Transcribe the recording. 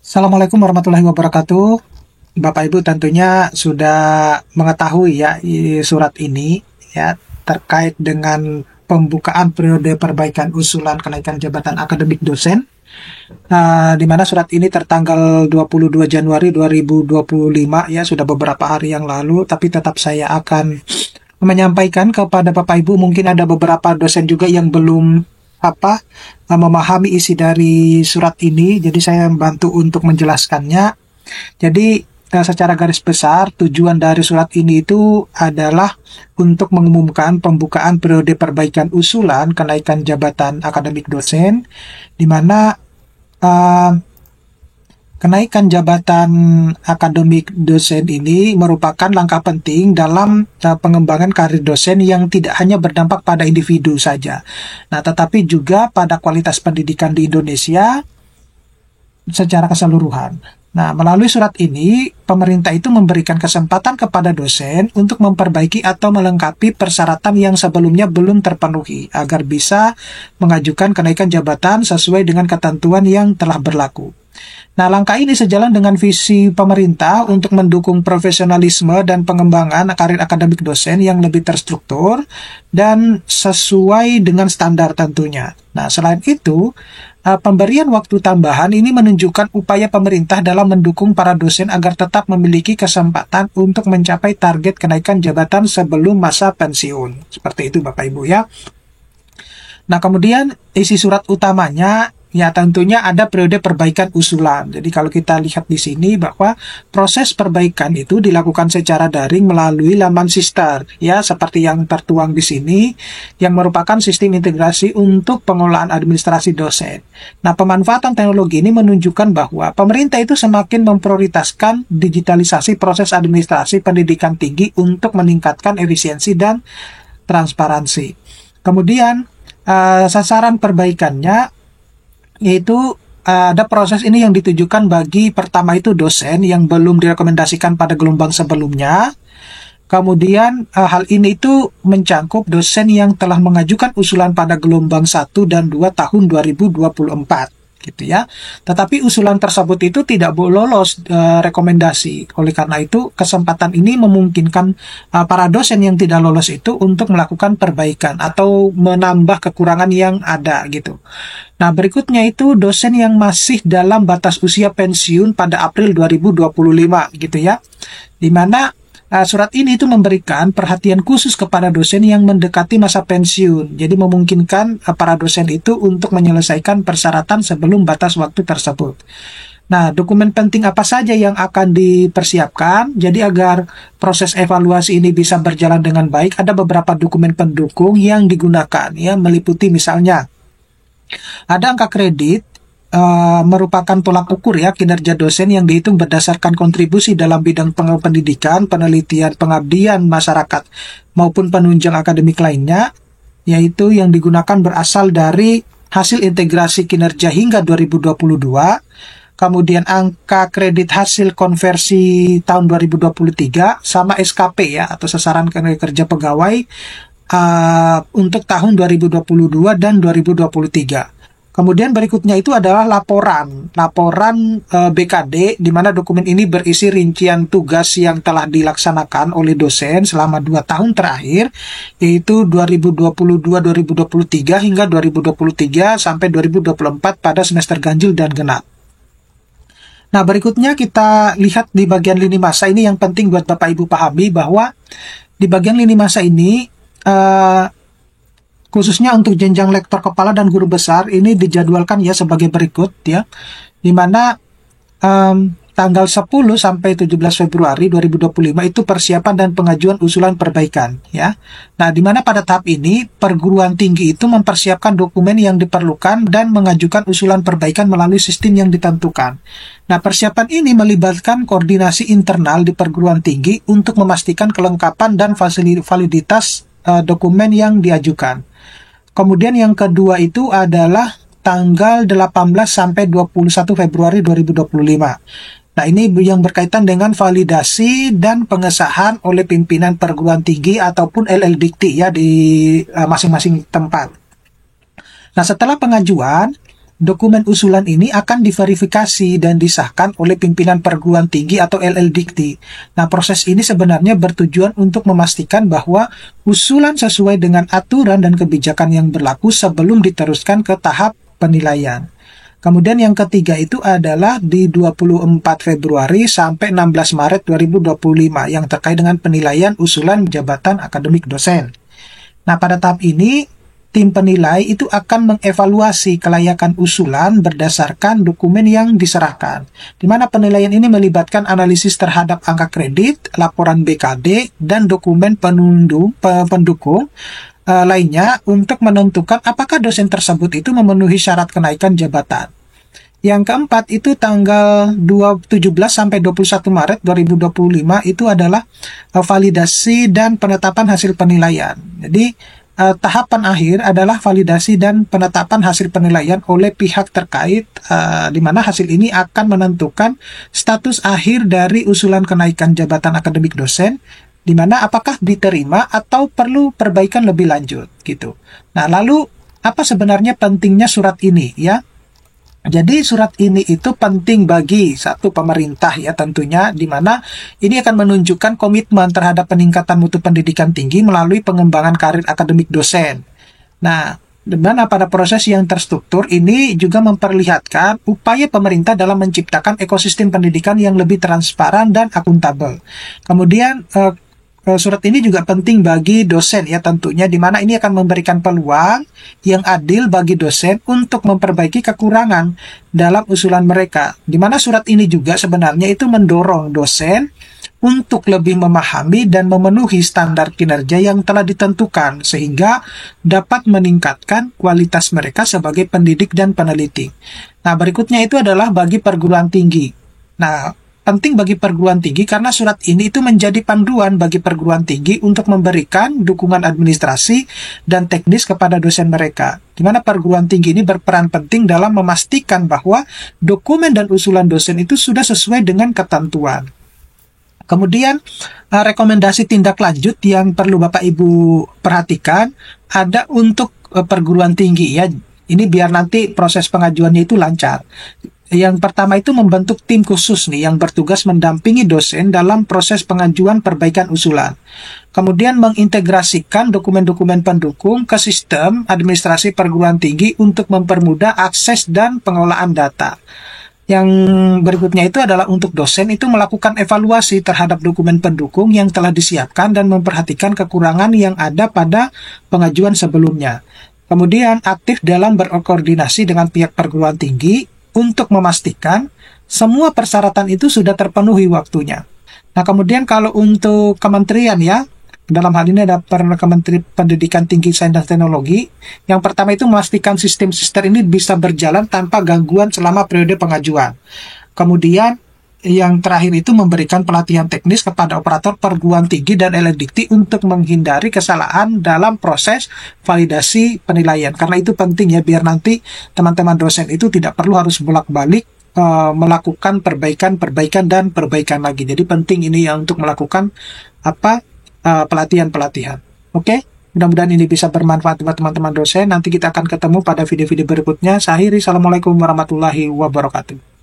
Assalamualaikum warahmatullahi wabarakatuh. Bapak Ibu tentunya sudah mengetahui ya surat ini ya terkait dengan pembukaan periode perbaikan usulan kenaikan jabatan akademik dosen. Di mana surat ini tertanggal 22 Januari 2025 ya sudah beberapa hari yang lalu, tapi tetap saya akan menyampaikan kepada Bapak Ibu. Mungkin ada beberapa dosen juga yang belum memahami isi dari surat ini, jadi saya membantu untuk menjelaskannya. Jadi secara garis besar tujuan dari surat ini itu adalah untuk mengumumkan pembukaan periode perbaikan usulan kenaikan jabatan akademik dosen, di mana eh, kenaikan jabatan akademik dosen ini merupakan langkah penting dalam pengembangan karir dosen yang tidak hanya berdampak pada individu saja, nah tetapi juga pada kualitas pendidikan di Indonesia secara keseluruhan. Nah, melalui surat ini, pemerintah itu memberikan kesempatan kepada dosen untuk memperbaiki atau melengkapi persyaratan yang sebelumnya belum terpenuhi agar bisa mengajukan kenaikan jabatan sesuai dengan ketentuan yang telah berlaku. Nah, langkah ini sejalan dengan visi pemerintah untuk mendukung profesionalisme dan pengembangan karir akademik dosen yang lebih terstruktur dan sesuai dengan standar tentunya. Nah, selain itu, pemberian waktu tambahan ini menunjukkan upaya pemerintah dalam mendukung para dosen agar tetap memiliki kesempatan untuk mencapai target kenaikan jabatan sebelum masa pensiun. Seperti itu Bapak Ibu ya. Nah, kemudian isi surat utamanya ya tentunya ada periode perbaikan usulan. Jadi kalau kita lihat di sini bahwa proses perbaikan itu dilakukan secara daring melalui laman Sister ya, seperti yang tertuang di sini, yang merupakan sistem integrasi untuk pengolahan administrasi dosen. Nah, pemanfaatan teknologi ini menunjukkan bahwa pemerintah itu semakin memprioritaskan digitalisasi proses administrasi pendidikan tinggi untuk meningkatkan efisiensi dan transparansi. Kemudian sasaran perbaikannya yaitu ada proses ini yang ditujukan bagi pertama itu dosen yang belum direkomendasikan pada gelombang sebelumnya. Kemudian hal ini itu mencangkup dosen yang telah mengajukan usulan pada gelombang 1 dan 2 tahun 2024 gitu ya. Tetapi usulan tersebut itu tidak lolos rekomendasi. Oleh karena itu, kesempatan ini memungkinkan para dosen yang tidak lolos itu untuk melakukan perbaikan atau menambah kekurangan yang ada gitu. Nah, berikutnya itu dosen yang masih dalam batas usia pensiun pada April 2025 gitu ya. Di mana surat ini itu memberikan perhatian khusus kepada dosen yang mendekati masa pensiun. Jadi memungkinkan para dosen itu untuk menyelesaikan persyaratan sebelum batas waktu tersebut. Nah, dokumen penting apa saja yang akan dipersiapkan? Jadi agar proses evaluasi ini bisa berjalan dengan baik, ada beberapa dokumen pendukung yang digunakan ya, meliputi misalnya ada angka kredit, merupakan tolak ukur ya kinerja dosen yang dihitung berdasarkan kontribusi dalam bidang pendidikan, penelitian, pengabdian masyarakat maupun penunjang akademik lainnya, yaitu yang digunakan berasal dari hasil integrasi kinerja hingga 2022. Kemudian angka kredit hasil konversi tahun 2023 sama SKP ya atau sasaran kerja pegawai untuk tahun 2022 dan 2023. Kemudian berikutnya itu adalah laporan BKD, di mana dokumen ini berisi rincian tugas yang telah dilaksanakan oleh dosen selama 2 tahun terakhir, yaitu 2022-2023 hingga 2023 sampai 2024 pada semester ganjil dan genap. Nah, berikutnya kita lihat di bagian lini masa ini yang penting buat Bapak Ibu pahami bahwa di bagian lini masa ini khususnya untuk jenjang lektor kepala dan guru besar ini dijadwalkan ya sebagai berikut ya, di mana tanggal 10 sampai 17 Februari 2025 itu persiapan dan pengajuan usulan perbaikan ya. Nah, di mana pada tahap ini perguruan tinggi itu mempersiapkan dokumen yang diperlukan dan mengajukan usulan perbaikan melalui sistem yang ditentukan. Nah, persiapan ini melibatkan koordinasi internal di perguruan tinggi untuk memastikan kelengkapan dan validitas dokumen yang diajukan. Kemudian yang kedua itu adalah tanggal 18 sampai 21 Februari 2025. Nah, ini yang berkaitan dengan validasi dan pengesahan oleh pimpinan perguruan tinggi ataupun LLDikti ya di masing-masing tempat. Nah, setelah pengajuan, dokumen usulan ini akan diverifikasi dan disahkan oleh pimpinan perguruan tinggi atau LLDikti. Nah, proses ini sebenarnya bertujuan untuk memastikan bahwa usulan sesuai dengan aturan dan kebijakan yang berlaku sebelum diteruskan ke tahap penilaian. Kemudian yang ketiga itu adalah di 24 Februari sampai 16 Maret 2025 yang terkait dengan penilaian usulan jabatan akademik dosen. Nah, pada tahap ini tim penilai itu akan mengevaluasi kelayakan usulan berdasarkan dokumen yang diserahkan, di mana penilaian ini melibatkan analisis terhadap angka kredit, laporan BKD, dan dokumen pendukung lainnya untuk menentukan apakah dosen tersebut itu memenuhi syarat kenaikan jabatan. Yang keempat itu tanggal 17 sampai 21 Maret 2025 itu adalah validasi dan penetapan hasil penilaian. Jadi tahapan akhir adalah validasi dan penetapan hasil penilaian oleh pihak terkait, di mana hasil ini akan menentukan status akhir dari usulan kenaikan jabatan akademik dosen, di mana apakah diterima atau perlu perbaikan lebih lanjut gitu. Nah, lalu apa sebenarnya pentingnya surat ini ya? Jadi surat ini itu penting bagi satu pemerintah ya tentunya, di mana ini akan menunjukkan komitmen terhadap peningkatan mutu pendidikan tinggi melalui pengembangan karir akademik dosen. Nah, di mana pada proses yang terstruktur ini juga memperlihatkan upaya pemerintah dalam menciptakan ekosistem pendidikan yang lebih transparan dan akuntabel. Kemudian surat ini juga penting bagi dosen ya tentunya, di mana ini akan memberikan peluang yang adil bagi dosen untuk memperbaiki kekurangan dalam usulan mereka. Di mana surat ini juga sebenarnya itu mendorong dosen untuk lebih memahami dan memenuhi standar kinerja yang telah ditentukan sehingga dapat meningkatkan kualitas mereka sebagai pendidik dan peneliti. Nah, berikutnya itu adalah bagi perguruan tinggi. Nah, penting bagi perguruan tinggi karena surat ini itu menjadi panduan bagi perguruan tinggi untuk memberikan dukungan administrasi dan teknis kepada dosen mereka, di mana perguruan tinggi ini berperan penting dalam memastikan bahwa dokumen dan usulan dosen itu sudah sesuai dengan ketentuan. Kemudian rekomendasi tindak lanjut yang perlu Bapak Ibu perhatikan ada untuk perguruan tinggi ya. Ini biar nanti proses pengajuannya itu lancar. Yang pertama itu membentuk tim khusus nih yang bertugas mendampingi dosen dalam proses pengajuan perbaikan usulan. Kemudian mengintegrasikan dokumen-dokumen pendukung ke sistem administrasi perguruan tinggi untuk mempermudah akses dan pengelolaan data. Yang berikutnya itu adalah untuk dosen itu melakukan evaluasi terhadap dokumen pendukung yang telah disiapkan dan memperhatikan kekurangan yang ada pada pengajuan sebelumnya. Kemudian aktif dalam berkoordinasi dengan pihak perguruan tinggi untuk memastikan semua persyaratan itu sudah terpenuhi waktunya. Nah, kemudian kalau untuk kementerian ya, dalam hal ini ada Kementerian Pendidikan Tinggi, Sains dan Teknologi. Yang pertama itu memastikan sistem ini bisa berjalan tanpa gangguan selama periode pengajuan. Kemudian yang terakhir itu memberikan pelatihan teknis kepada operator perguruan tinggi dan LLDikti untuk menghindari kesalahan dalam proses validasi penilaian. Karena itu penting ya, biar nanti teman-teman dosen itu tidak perlu harus bolak-balik melakukan perbaikan dan perbaikan lagi. Jadi penting ini ya untuk melakukan pelatihan-pelatihan. Oke? Mudah-mudahan ini bisa bermanfaat buat teman-teman dosen. Nanti kita akan ketemu pada video-video berikutnya. Saya akhiri. Assalamualaikum warahmatullahi wabarakatuh.